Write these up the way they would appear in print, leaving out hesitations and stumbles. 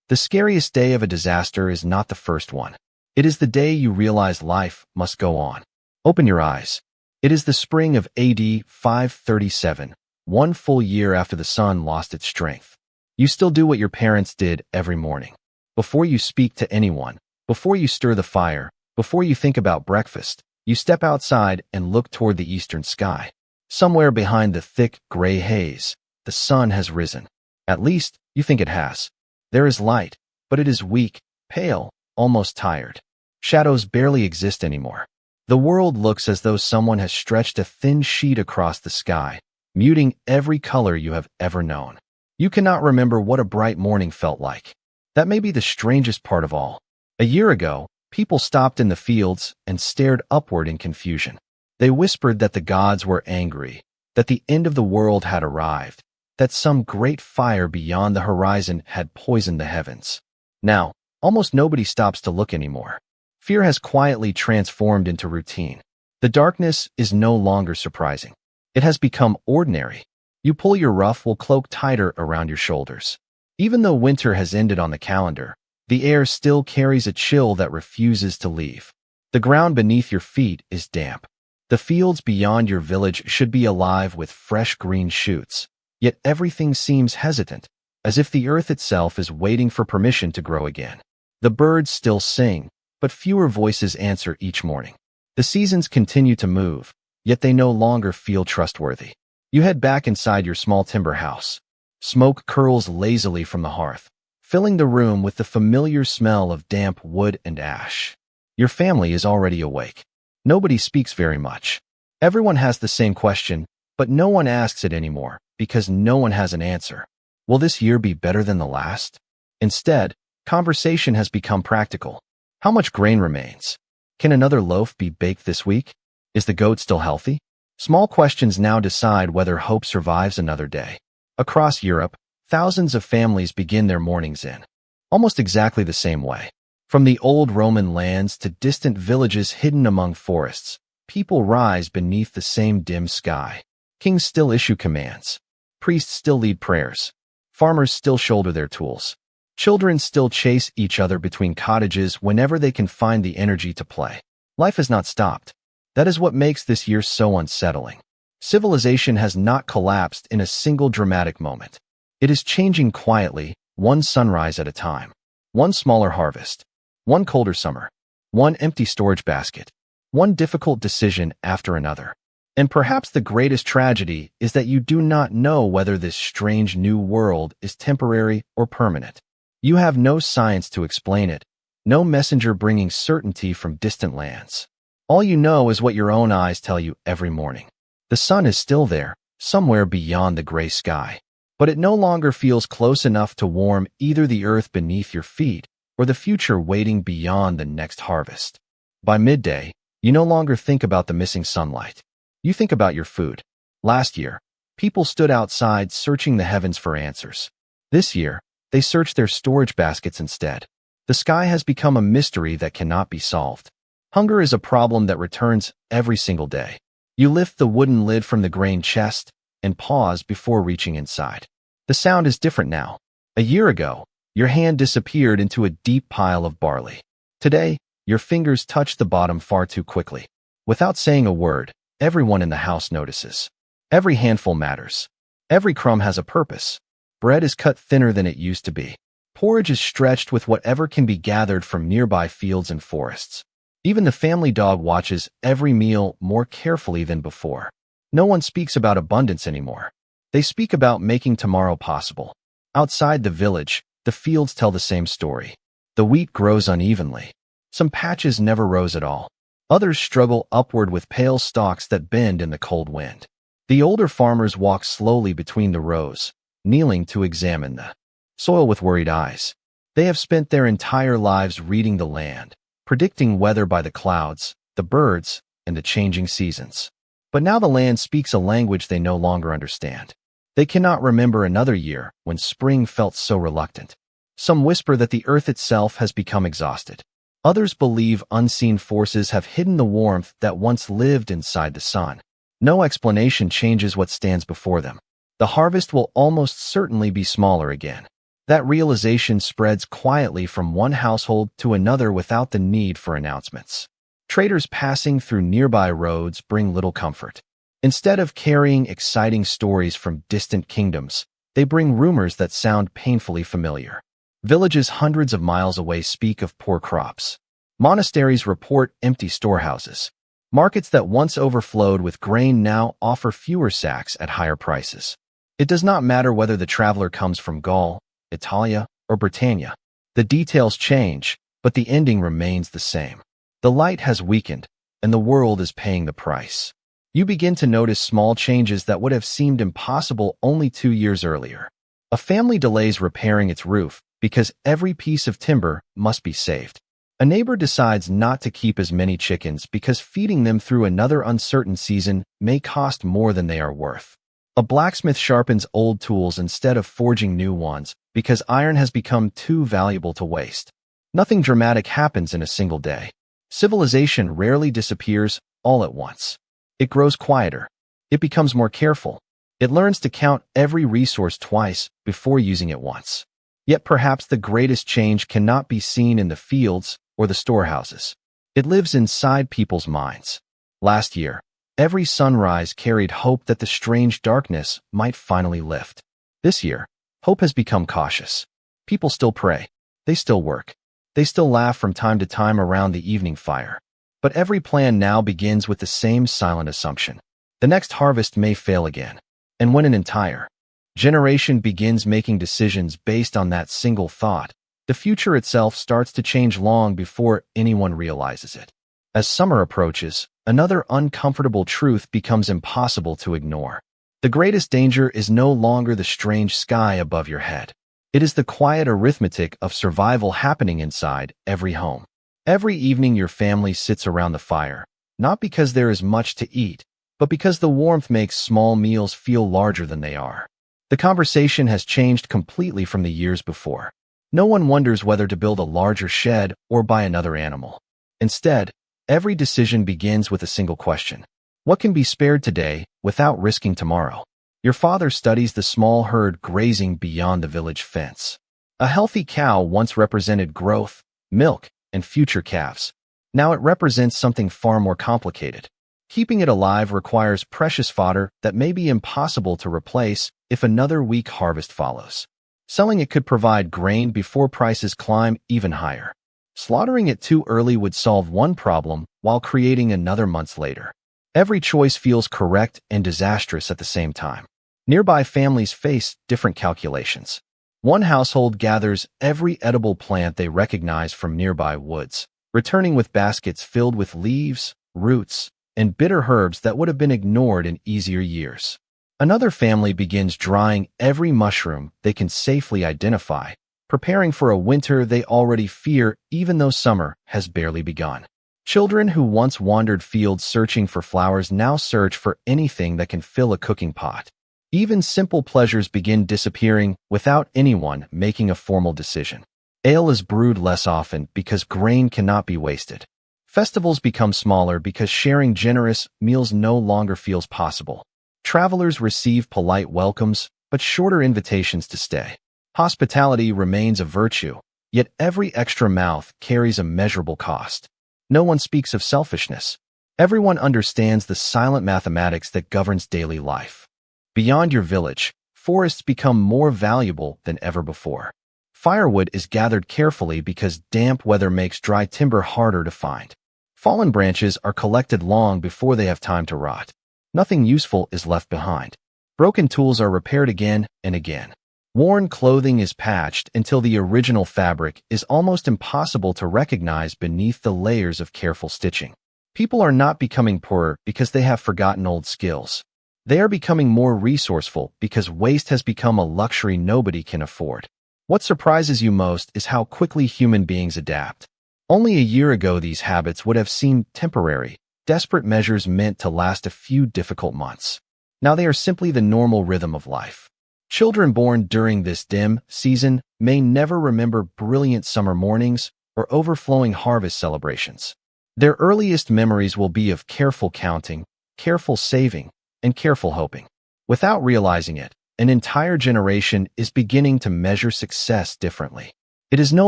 The scariest day of a disaster is not the first one. It is the day you realize life must go on. Open your eyes. It is the spring of AD 537, one full year after the sun lost its strength. You still do what your parents did every morning. Before you speak to anyone, before you stir the fire, before you think about breakfast, you step outside and look toward the eastern sky. Somewhere behind the thick, gray haze, the sun has risen. At least, you think it has. There is light, but it is weak, pale, almost tired. Shadows barely exist anymore. The world looks as though someone has stretched a thin sheet across the sky, muting every color you have ever known. You cannot remember what a bright morning felt like. That may be the strangest part of all. A year ago, people stopped in the fields and stared upward in confusion. They whispered that the gods were angry, that the end of the world had arrived, that some great fire beyond the horizon had poisoned the heavens. Now, almost nobody stops to look anymore. Fear has quietly transformed into routine. The darkness is no longer surprising. It has become ordinary. You pull your rough wool cloak tighter around your shoulders. Even though winter has ended on the calendar, the air still carries a chill that refuses to leave. The ground beneath your feet is damp. The fields beyond your village should be alive with fresh green shoots. Yet everything seems hesitant, as if the earth itself is waiting for permission to grow again. The birds still sing, but fewer voices answer each morning. The seasons continue to move, yet they no longer feel trustworthy. You head back inside your small timber house. Smoke curls lazily from the hearth, filling the room with the familiar smell of damp wood and ash. Your family is already awake. Nobody speaks very much. Everyone has the same question, but no one asks it anymore, because no one has an answer. Will this year be better than the last? Instead, conversation has become practical. How much grain remains? Can another loaf be baked this week? Is the goat still healthy? Small questions now decide whether hope survives another day. Across Europe, thousands of families begin their mornings in almost exactly the same way. From the old Roman lands to distant villages hidden among forests, people rise beneath the same dim sky. Kings still issue commands. Priests still lead prayers. Farmers still shoulder their tools. Children still chase each other between cottages whenever they can find the energy to play. Life has not stopped. That is what makes this year so unsettling. Civilization has not collapsed in a single dramatic moment. It is changing quietly, one sunrise at a time. One smaller harvest. One colder summer. One empty storage basket. One difficult decision after another. And perhaps the greatest tragedy is that you do not know whether this strange new world is temporary or permanent. You have no science to explain it, no messenger bringing certainty from distant lands. All you know is what your own eyes tell you every morning. The sun is still there, somewhere beyond the gray sky, but it no longer feels close enough to warm either the earth beneath your feet or the future waiting beyond the next harvest. By midday, you no longer think about the missing sunlight. You think about your food. Last year, people stood outside searching the heavens for answers. This year, they search their storage baskets instead. The sky has become a mystery that cannot be solved. Hunger is a problem that returns every single day. You lift the wooden lid from the grain chest and pause before reaching inside. The sound is different now. A year ago, your hand disappeared into a deep pile of barley. Today, your fingers touch the bottom far too quickly. Without saying a word, everyone in the house notices. Every handful matters. Every crumb has a purpose. Bread is cut thinner than it used to be. Porridge is stretched with whatever can be gathered from nearby fields and forests. Even the family dog watches every meal more carefully than before. No one speaks about abundance anymore. They speak about making tomorrow possible. Outside the village, the fields tell the same story. The wheat grows unevenly. Some patches never rose at all. Others struggle upward with pale stalks that bend in the cold wind. The older farmers walk slowly between the rows, kneeling to examine the soil with worried eyes. They have spent their entire lives reading the land, predicting weather by the clouds, the birds, and the changing seasons. But now the land speaks a language they no longer understand. They cannot remember another year when spring felt so reluctant. Some whisper that the earth itself has become exhausted. Others believe unseen forces have hidden the warmth that once lived inside the sun. No explanation changes what stands before them. The harvest will almost certainly be smaller again. That realization spreads quietly from one household to another without the need for announcements. Traders passing through nearby roads bring little comfort. Instead of carrying exciting stories from distant kingdoms, they bring rumors that sound painfully familiar. Villages hundreds of miles away speak of poor crops. Monasteries report empty storehouses. Markets that once overflowed with grain now offer fewer sacks at higher prices. It does not matter whether the traveler comes from Gaul, Italia, or Britannia. The details change, but the ending remains the same. The light has weakened, and the world is paying the price. You begin to notice small changes that would have seemed impossible only 2 years earlier. A family delays repairing its roof because every piece of timber must be saved. A neighbor decides not to keep as many chickens because feeding them through another uncertain season may cost more than they are worth. A blacksmith sharpens old tools instead of forging new ones because iron has become too valuable to waste. Nothing dramatic happens in a single day. Civilization rarely disappears all at once. It grows quieter. It becomes more careful. It learns to count every resource twice before using it once. Yet perhaps the greatest change cannot be seen in the fields or the storehouses. It lives inside people's minds. Last year, every sunrise carried hope that the strange darkness might finally lift. This year, hope has become cautious. People still pray. They still work. They still laugh from time to time around the evening fire. But every plan now begins with the same silent assumption. The next harvest may fail again. And when an entire generation begins making decisions based on that single thought, the future itself starts to change long before anyone realizes it. As summer approaches, another uncomfortable truth becomes impossible to ignore. The greatest danger is no longer the strange sky above your head. It is the quiet arithmetic of survival happening inside every home. Every evening your family sits around the fire, not because there is much to eat, but because the warmth makes small meals feel larger than they are. The conversation has changed completely from the years before. No one wonders whether to build a larger shed or buy another animal. Instead, every decision begins with a single question. What can be spared today without risking tomorrow? Your father studies the small herd grazing beyond the village fence. A healthy cow once represented growth, milk, and future calves. Now it represents something far more complicated. Keeping it alive requires precious fodder that may be impossible to replace if another weak harvest follows. Selling it could provide grain before prices climb even higher. Slaughtering it too early would solve one problem while creating another months later. Every choice feels correct and disastrous at the same time. Nearby families face different calculations. One household gathers every edible plant they recognize from nearby woods, returning with baskets filled with leaves, roots, and bitter herbs that would have been ignored in easier years. Another family begins drying every mushroom they can safely identify, preparing for a winter they already fear even though summer has barely begun. Children who once wandered fields searching for flowers now search for anything that can fill a cooking pot. Even simple pleasures begin disappearing without anyone making a formal decision. Ale is brewed less often because grain cannot be wasted. Festivals become smaller because sharing generous meals no longer feels possible. Travelers receive polite welcomes, but shorter invitations to stay. Hospitality remains a virtue, yet every extra mouth carries a measurable cost. No one speaks of selfishness. Everyone understands the silent mathematics that governs daily life. Beyond your village, forests become more valuable than ever before. Firewood is gathered carefully because damp weather makes dry timber harder to find. Fallen branches are collected long before they have time to rot. Nothing useful is left behind. Broken tools are repaired again and again. Worn clothing is patched until the original fabric is almost impossible to recognize beneath the layers of careful stitching. People are not becoming poorer because they have forgotten old skills. They are becoming more resourceful because waste has become a luxury nobody can afford. What surprises you most is how quickly human beings adapt. Only a year ago, these habits would have seemed temporary, desperate measures meant to last a few difficult months. Now they are simply the normal rhythm of life. Children born during this dim season may never remember brilliant summer mornings or overflowing harvest celebrations. Their earliest memories will be of careful counting, careful saving, and careful hoping. Without realizing it, an entire generation is beginning to measure success differently. It is no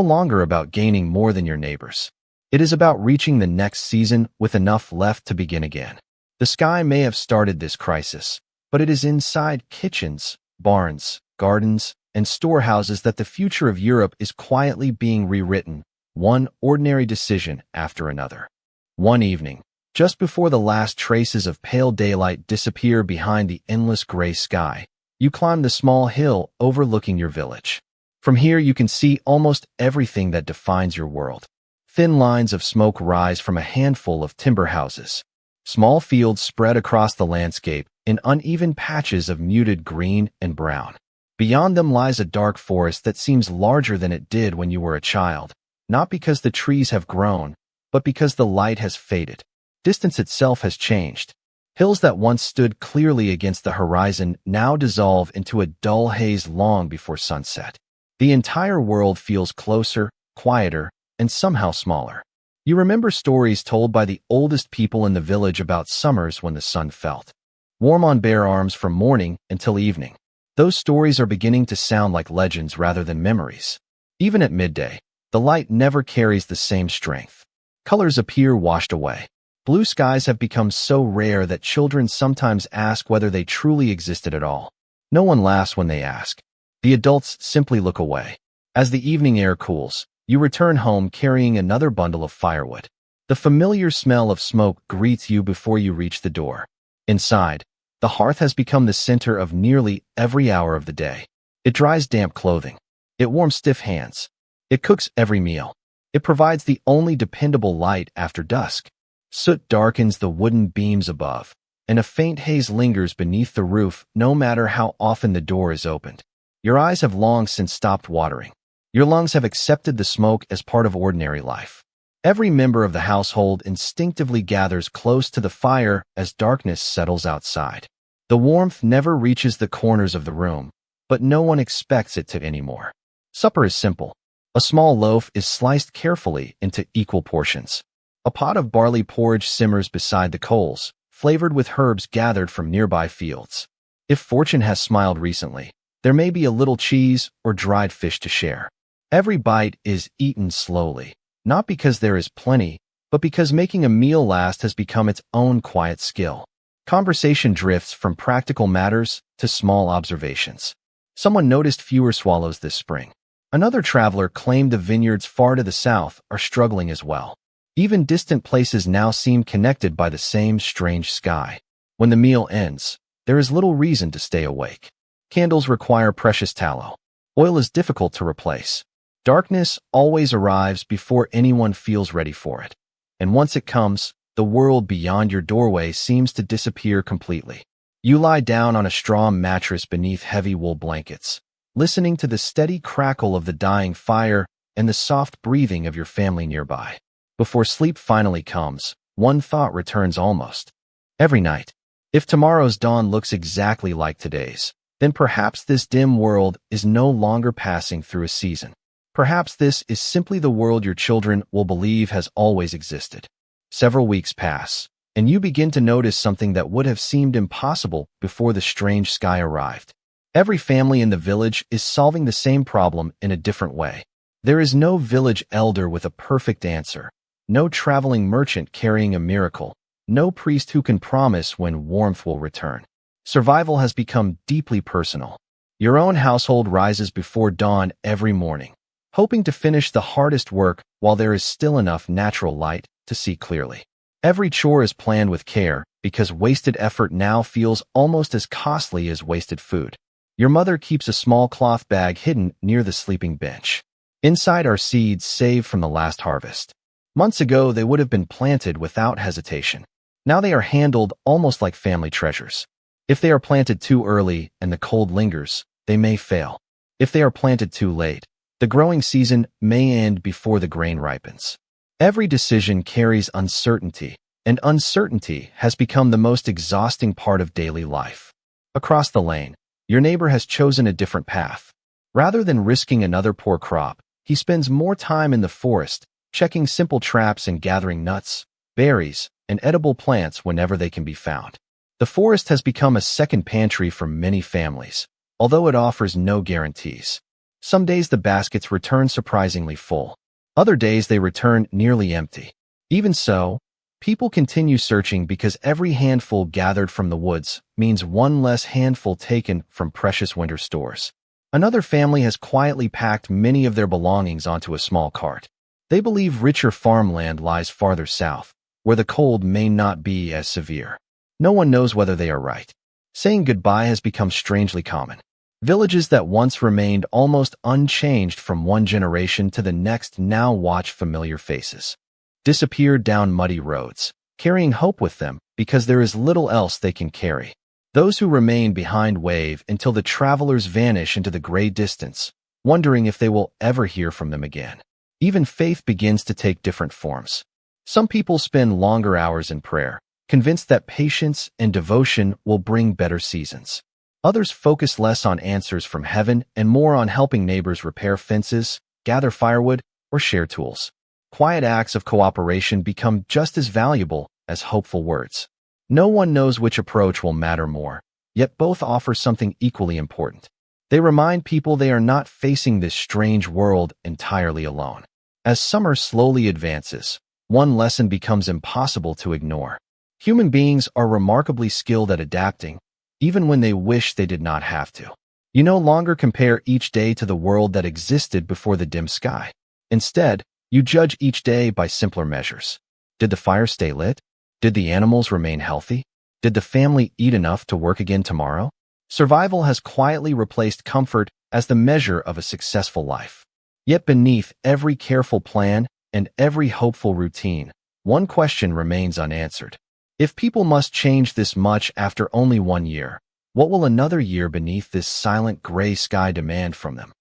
longer about gaining more than your neighbors. It is about reaching the next season with enough left to begin again. The sky may have started this crisis, but it is inside kitchens, barns, gardens, and storehouses that the future of Europe is quietly being rewritten, one ordinary decision after another. One evening, just before the last traces of pale daylight disappear behind the endless gray sky, you climb the small hill overlooking your village. From here you can see almost everything that defines your world. Thin lines of smoke rise from a handful of timber houses. Small fields spread across the landscape in uneven patches of muted green and brown. Beyond them lies a dark forest that seems larger than it did when you were a child, not because the trees have grown, but because the light has faded. Distance itself has changed. Hills that once stood clearly against the horizon now dissolve into a dull haze long before sunset. The entire world feels closer, quieter, and somehow smaller. You remember stories told by the oldest people in the village about summers when the sun felt warm on bare arms from morning until evening. Those stories are beginning to sound like legends rather than memories. Even at midday, the light never carries the same strength. Colors appear washed away. Blue skies have become so rare that children sometimes ask whether they truly existed at all. No one laughs when they ask. The adults simply look away. As the evening air cools, you return home carrying another bundle of firewood. The familiar smell of smoke greets you before you reach the door. Inside, the hearth has become the center of nearly every hour of the day. It dries damp clothing. It warms stiff hands. It cooks every meal. It provides the only dependable light after dusk. Soot darkens the wooden beams above, and a faint haze lingers beneath the roof no matter how often the door is opened. Your eyes have long since stopped watering. Your lungs have accepted the smoke as part of ordinary life. Every member of the household instinctively gathers close to the fire as darkness settles outside. The warmth never reaches the corners of the room, but no one expects it to anymore. Supper is simple. A small loaf is sliced carefully into equal portions. A pot of barley porridge simmers beside the coals, flavored with herbs gathered from nearby fields. If fortune has smiled recently, there may be a little cheese or dried fish to share. Every bite is eaten slowly, not because there is plenty, but because making a meal last has become its own quiet skill. Conversation drifts from practical matters to small observations. Someone noticed fewer swallows this spring. Another traveler claimed the vineyards far to the south are struggling as well. Even distant places now seem connected by the same strange sky. When the meal ends, there is little reason to stay awake. Candles require precious tallow. Oil is difficult to replace. Darkness always arrives before anyone feels ready for it. And once it comes, the world beyond your doorway seems to disappear completely. You lie down on a straw mattress beneath heavy wool blankets, listening to the steady crackle of the dying fire and the soft breathing of your family nearby. Before sleep finally comes, one thought returns almost every night. If tomorrow's dawn looks exactly like today's, then perhaps this dim world is no longer passing through a season. Perhaps this is simply the world your children will believe has always existed. Several weeks pass, and you begin to notice something that would have seemed impossible before the strange sky arrived. Every family in the village is solving the same problem in a different way. There is no village elder with a perfect answer, no traveling merchant carrying a miracle, no priest who can promise when warmth will return. Survival has become deeply personal. Your own household rises before dawn every morning, hoping to finish the hardest work while there is still enough natural light to see clearly. Every chore is planned with care because wasted effort now feels almost as costly as wasted food. Your mother keeps a small cloth bag hidden near the sleeping bench. Inside are seeds saved from the last harvest. Months ago, they would have been planted without hesitation. Now they are handled almost like family treasures. If they are planted too early and the cold lingers, they may fail. If they are planted too late, the growing season may end before the grain ripens. Every decision carries uncertainty, and uncertainty has become the most exhausting part of daily life. Across the lane, your neighbor has chosen a different path. Rather than risking another poor crop, he spends more time in the forest, checking simple traps and gathering nuts, berries, and edible plants whenever they can be found. The forest has become a second pantry for many families, although it offers no guarantees. Some days the baskets return surprisingly full. Other days they return nearly empty. Even so, people continue searching because every handful gathered from the woods means one less handful taken from precious winter stores. Another family has quietly packed many of their belongings onto a small cart. They believe richer farmland lies farther south, where the cold may not be as severe. No one knows whether they are right. Saying goodbye has become strangely common. Villages that once remained almost unchanged from one generation to the next now watch familiar faces disappear down muddy roads, carrying hope with them because there is little else they can carry. Those who remain behind wave until the travelers vanish into the gray distance, wondering if they will ever hear from them again. Even faith begins to take different forms. Some people spend longer hours in prayer, convinced that patience and devotion will bring better seasons. Others focus less on answers from heaven and more on helping neighbors repair fences, gather firewood, or share tools. Quiet acts of cooperation become just as valuable as hopeful words. No one knows which approach will matter more, yet both offer something equally important. They remind people they are not facing this strange world entirely alone. As summer slowly advances, one lesson becomes impossible to ignore. Human beings are remarkably skilled at adapting, even when they wish they did not have to. You no longer compare each day to the world that existed before the dim sky. Instead, you judge each day by simpler measures. Did the fire stay lit? Did the animals remain healthy? Did the family eat enough to work again tomorrow? Survival has quietly replaced comfort as the measure of a successful life. Yet beneath every careful plan and every hopeful routine, one question remains unanswered. If people must change this much after only 1 year, what will another year beneath this silent gray sky demand from them?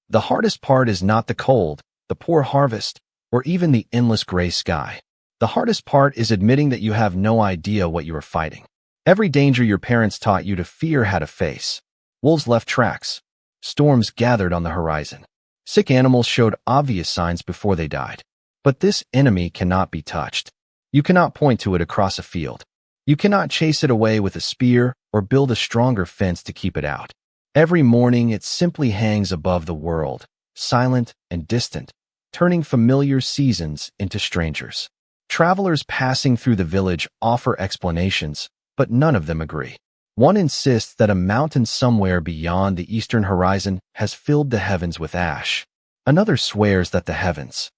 The hardest part is not the cold, the poor harvest, or even the endless gray sky. The hardest part is admitting that you have no idea what you are fighting. Every danger your parents taught you to fear had a face. Wolves left tracks. Storms gathered on the horizon. Sick animals showed obvious signs before they died. But this enemy cannot be touched. You cannot point to it across a field. You cannot chase it away with a spear or build a stronger fence to keep it out. Every morning it simply hangs above the world, silent and distant, turning familiar seasons into strangers. Travelers passing through the village offer explanations, but none of them agree. One insists that a mountain somewhere beyond the eastern horizon has filled the heavens with ash. Another swears that the heavens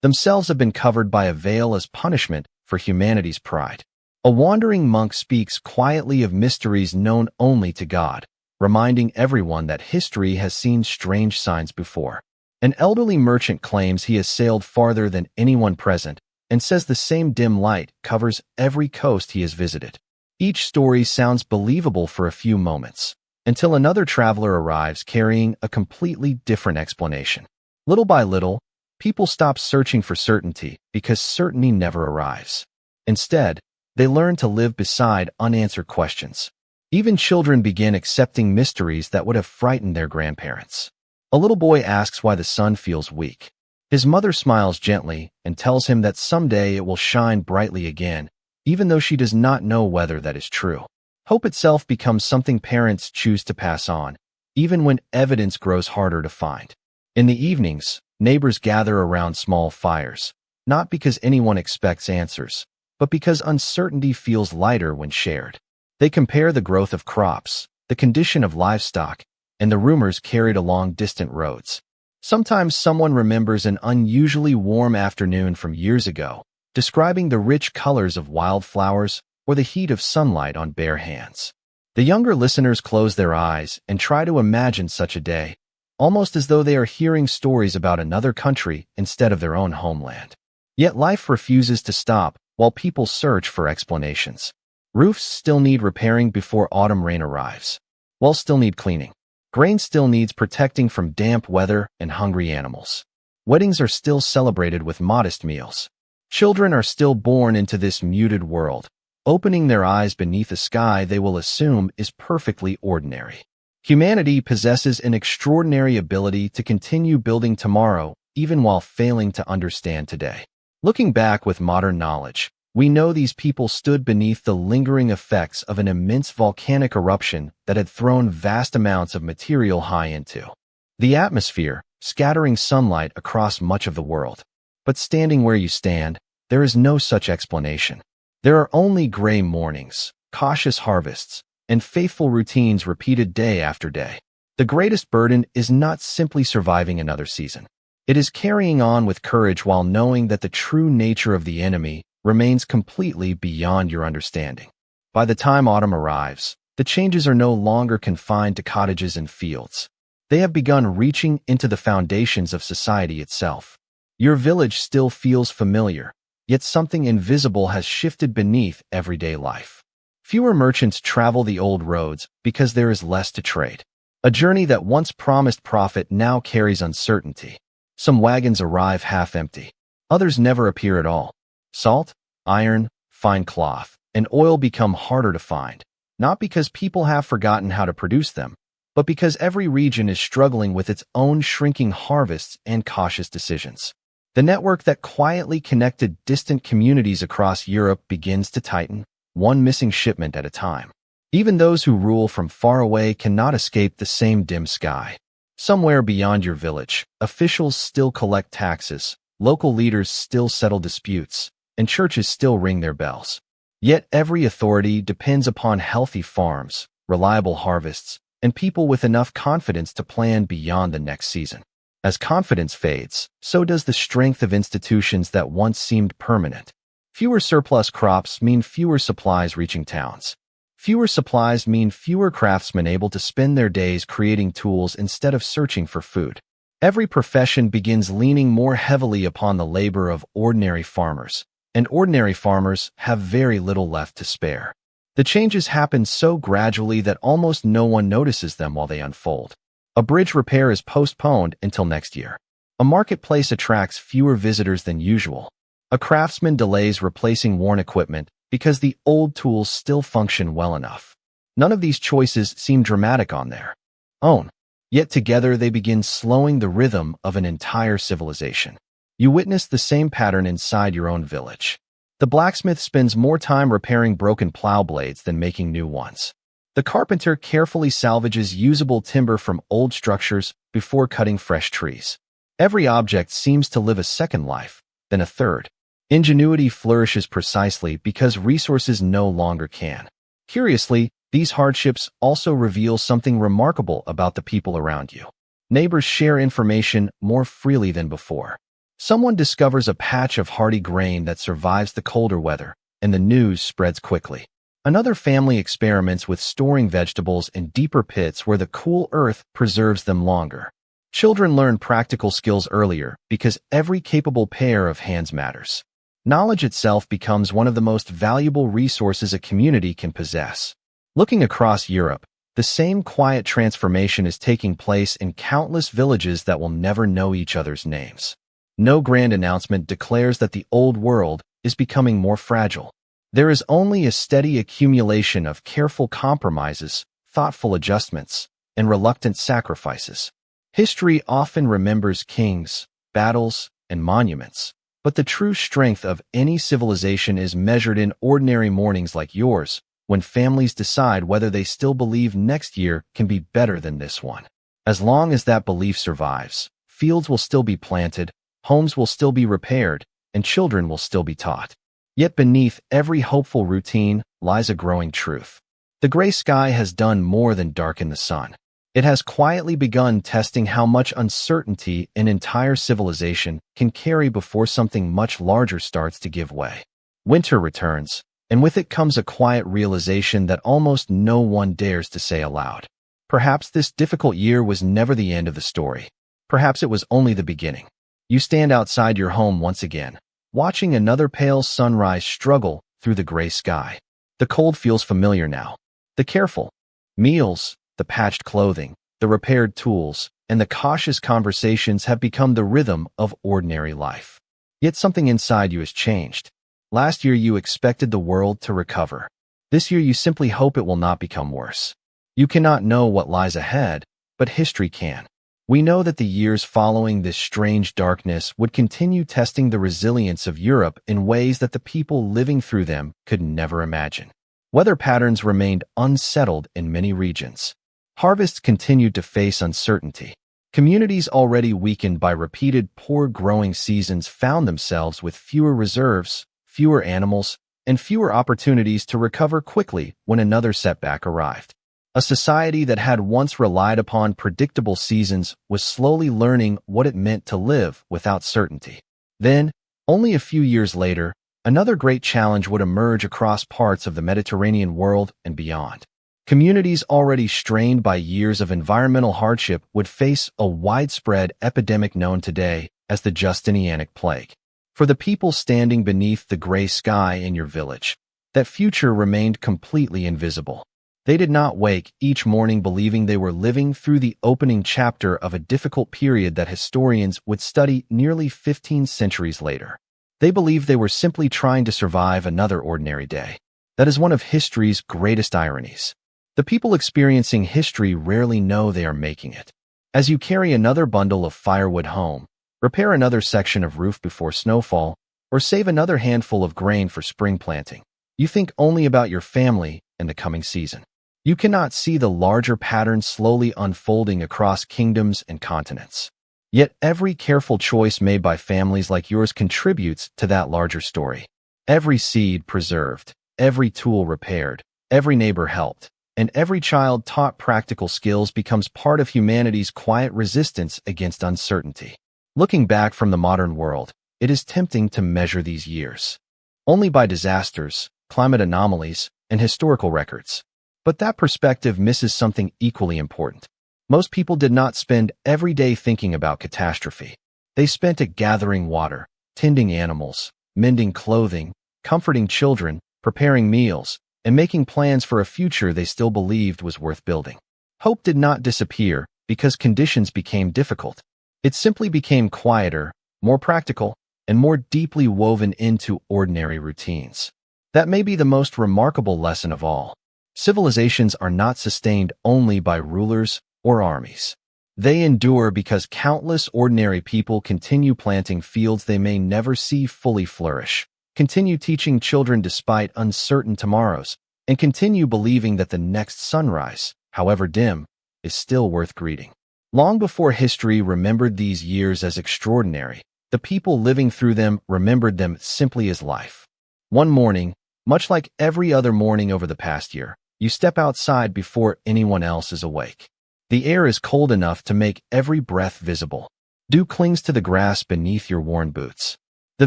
themselves have been covered by a veil as punishment for humanity's pride. A wandering monk speaks quietly of mysteries known only to God, reminding everyone that history has seen strange signs before. An elderly merchant claims he has sailed farther than anyone present and says the same dim light covers every coast he has visited. Each story sounds believable for a few moments, until another traveler arrives carrying a completely different explanation. Little by little, people stop searching for certainty because certainty never arrives. Instead, they learn to live beside unanswered questions. Even children begin accepting mysteries that would have frightened their grandparents. A little boy asks why the sun feels weak. His mother smiles gently and tells him that someday it will shine brightly again, even though she does not know whether that is true. Hope itself becomes something parents choose to pass on, even when evidence grows harder to find. In the evenings, neighbors gather around small fires, not because anyone expects answers, but because uncertainty feels lighter when shared. They compare the growth of crops, the condition of livestock, and the rumors carried along distant roads. Sometimes someone remembers an unusually warm afternoon from years ago, describing the rich colors of wildflowers or the heat of sunlight on bare hands. The younger listeners close their eyes and try to imagine such a day, almost as though they are hearing stories about another country instead of their own homeland. Yet life refuses to stop while people search for explanations. Roofs still need repairing before autumn rain arrives. Walls still need cleaning. Grain still needs protecting from damp weather and hungry animals. Weddings are still celebrated with modest meals. Children are still born into this muted world, opening their eyes beneath a sky they will assume is perfectly ordinary. Humanity possesses an extraordinary ability to continue building tomorrow, even while failing to understand today. Looking back with modern knowledge, We know these people stood beneath the lingering effects of an immense volcanic eruption that had thrown vast amounts of material high into the atmosphere, scattering sunlight across much of the world. But standing where you stand, there is no such explanation. There are only gray mornings, cautious harvests, and faithful routines repeated day after day. The greatest burden is not simply surviving another season. It is carrying on with courage while knowing that the true nature of the enemy remains completely beyond your understanding. By the time autumn arrives, the changes are no longer confined to cottages and fields. They have begun reaching into the foundations of society itself. Your village still feels familiar, yet something invisible has shifted beneath everyday life. Fewer merchants travel the old roads because there is less to trade. A journey that once promised profit now carries uncertainty. Some wagons arrive half empty. Others never appear at all. Salt, iron, fine cloth, and oil become harder to find, not because people have forgotten how to produce them, but because every region is struggling with its own shrinking harvests and cautious decisions. The network that quietly connected distant communities across Europe begins to tighten, one missing shipment at a time. Even those who rule from far away cannot escape the same dim sky. Somewhere beyond your village, officials still collect taxes, local leaders still settle disputes, and churches still ring their bells. Yet every authority depends upon healthy farms, reliable harvests, and people with enough confidence to plan beyond the next season. As confidence fades, so does the strength of institutions that once seemed permanent. Fewer surplus crops mean fewer supplies reaching towns. Fewer supplies mean fewer craftsmen able to spend their days creating tools instead of searching for food. Every profession begins leaning more heavily upon the labor of ordinary farmers, and ordinary farmers have very little left to spare. The changes happen so gradually that almost no one notices them while they unfold. A bridge repair is postponed until next year. A marketplace attracts fewer visitors than usual. A craftsman delays replacing worn equipment because the old tools still function well enough. None of these choices seem dramatic on their own, yet together they begin slowing the rhythm of an entire civilization. You witness the same pattern inside your own village. The blacksmith spends more time repairing broken plow blades than making new ones. The carpenter carefully salvages usable timber from old structures before cutting fresh trees. Every object seems to live a second life, then a third. Ingenuity flourishes precisely because resources no longer can. Curiously, these hardships also reveal something remarkable about the people around you. Neighbors share information more freely than before. Someone discovers a patch of hardy grain that survives the colder weather, and the news spreads quickly. Another family experiments with storing vegetables in deeper pits where the cool earth preserves them longer. Children learn practical skills earlier because every capable pair of hands matters. Knowledge itself becomes one of the most valuable resources a community can possess. Looking across Europe, the same quiet transformation is taking place in countless villages that will never know each other's names. No grand announcement declares that the old world is becoming more fragile. There is only a steady accumulation of careful compromises, thoughtful adjustments, and reluctant sacrifices. History often remembers kings, battles, and monuments, but the true strength of any civilization is measured in ordinary mornings like yours, when families decide whether they still believe next year can be better than this one. As long as that belief survives, fields will still be planted, homes will still be repaired, and children will still be taught. Yet beneath every hopeful routine lies a growing truth. The gray sky has done more than darken the sun. It has quietly begun testing how much uncertainty an entire civilization can carry before something much larger starts to give way. Winter returns, and with it comes a quiet realization that almost no one dares to say aloud. Perhaps this difficult year was never the end of the story. Perhaps it was only the beginning. You stand outside your home once again, watching another pale sunrise struggle through the gray sky. The cold feels familiar now. The careful meals, the patched clothing, the repaired tools, and the cautious conversations have become the rhythm of ordinary life. Yet something inside you has changed. Last year you expected the world to recover. This year you simply hope it will not become worse. You cannot know what lies ahead, but history can. We know that the years following this strange darkness would continue testing the resilience of Europe in ways that the people living through them could never imagine. Weather patterns remained unsettled in many regions. Harvests continued to face uncertainty. Communities already weakened by repeated poor growing seasons found themselves with fewer reserves, fewer animals, and fewer opportunities to recover quickly when another setback arrived. A society that had once relied upon predictable seasons was slowly learning what it meant to live without certainty. Then, only a few years later, another great challenge would emerge across parts of the Mediterranean world and beyond. Communities already strained by years of environmental hardship would face a widespread epidemic known today as the Justinianic Plague. For the people standing beneath the gray sky in your village, that future remained completely invisible. They did not wake each morning believing they were living through the opening chapter of a difficult period that historians would study nearly 15 centuries later. They believed they were simply trying to survive another ordinary day. That is one of history's greatest ironies. The people experiencing history rarely know they are making it. As you carry another bundle of firewood home, repair another section of roof before snowfall, or save another handful of grain for spring planting, you think only about your family and the coming season. You cannot see the larger pattern slowly unfolding across kingdoms and continents. Yet every careful choice made by families like yours contributes to that larger story. Every seed preserved, every tool repaired, every neighbor helped, and every child taught practical skills becomes part of humanity's quiet resistance against uncertainty. Looking back from the modern world, it is tempting to measure these years only by disasters, climate anomalies, and historical records. But that perspective misses something equally important. Most people did not spend every day thinking about catastrophe. They spent it gathering water, tending animals, mending clothing, comforting children, preparing meals, and making plans for a future they still believed was worth building. Hope did not disappear because conditions became difficult. It simply became quieter, more practical, and more deeply woven into ordinary routines. That may be the most remarkable lesson of all. Civilizations are not sustained only by rulers or armies. They endure because countless ordinary people continue planting fields they may never see fully flourish, continue teaching children despite uncertain tomorrows, and continue believing that the next sunrise, however dim, is still worth greeting. Long before history remembered these years as extraordinary, the people living through them remembered them simply as life. One morning, much like every other morning over the past year, you step outside before anyone else is awake. The air is cold enough to make every breath visible. Dew clings to the grass beneath your worn boots. The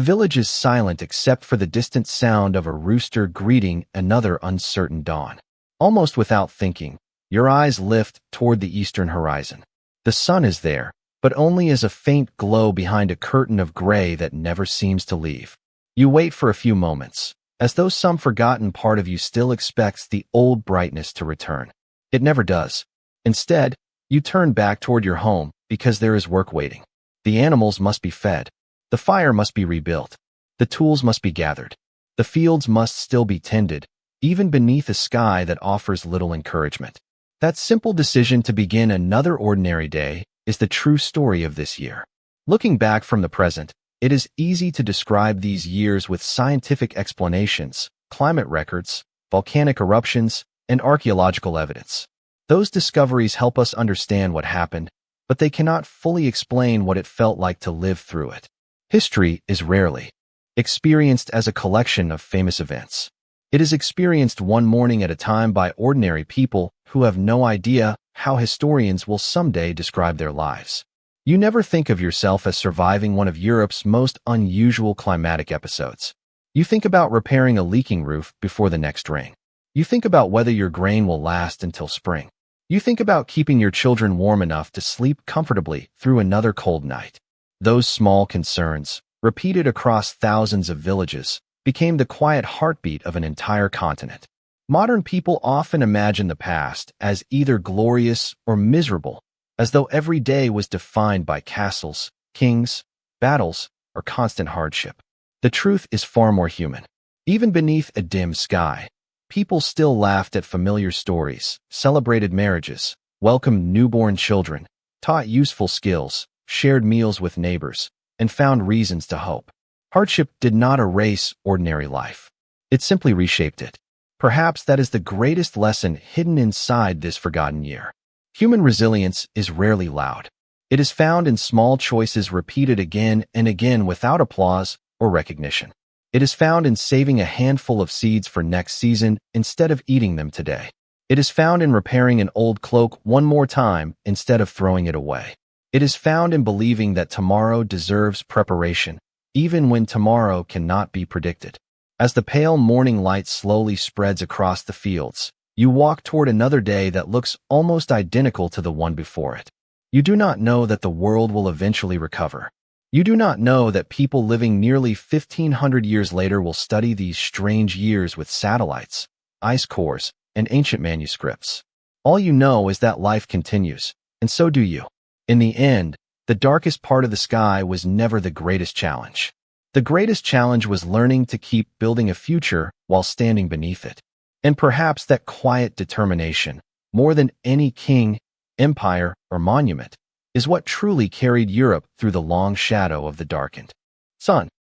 village is silent except for the distant sound of a rooster greeting another uncertain dawn. Almost without thinking, your eyes lift toward the eastern horizon. The sun is there, but only as a faint glow behind a curtain of gray that never seems to leave. You wait for a few moments, as though some forgotten part of you still expects the old brightness to return. It never does. Instead, you turn back toward your home because there is work waiting. The animals must be fed. The fire must be rebuilt. The tools must be gathered. The fields must still be tended, even beneath a sky that offers little encouragement. That simple decision to begin another ordinary day is the true story of this year. Looking back from the present, it is easy to describe these years with scientific explanations, climate records, volcanic eruptions, and archaeological evidence. Those discoveries help us understand what happened, but they cannot fully explain what it felt like to live through it. History is rarely experienced as a collection of famous events. It is experienced one morning at a time by ordinary people who have no idea how historians will someday describe their lives. You never think of yourself as surviving one of Europe's most unusual climatic episodes. You think about repairing a leaking roof before the next rain. You think about whether your grain will last until spring. You think about keeping your children warm enough to sleep comfortably through another cold night. Those small concerns, repeated across thousands of villages, became the quiet heartbeat of an entire continent. Modern people often imagine the past as either glorious or miserable, as though every day was defined by castles, kings, battles, or constant hardship. The truth is far more human. Even beneath a dim sky, people still laughed at familiar stories, celebrated marriages, welcomed newborn children, taught useful skills, shared meals with neighbors, and found reasons to hope. Hardship did not erase ordinary life. It simply reshaped it. Perhaps that is the greatest lesson hidden inside this forgotten year. Human resilience is rarely loud. It is found in small choices repeated again and again without applause or recognition. It is found in saving a handful of seeds for next season instead of eating them today. It is found in repairing an old cloak one more time instead of throwing it away. It is found in believing that tomorrow deserves preparation, even when tomorrow cannot be predicted. As the pale morning light slowly spreads across the fields, you walk toward another day that looks almost identical to the one before it. You do not know that the world will eventually recover. You do not know that people living nearly 1,500 years later will study these strange years with satellites, ice cores, and ancient manuscripts. All you know is that life continues, and so do you. In the end, the darkest part of the sky was never the greatest challenge. The greatest challenge was learning to keep building a future while standing beneath it. And perhaps that quiet determination, more than any king, empire, or monument, is what truly carried Europe through the long shadow of the darkened sun.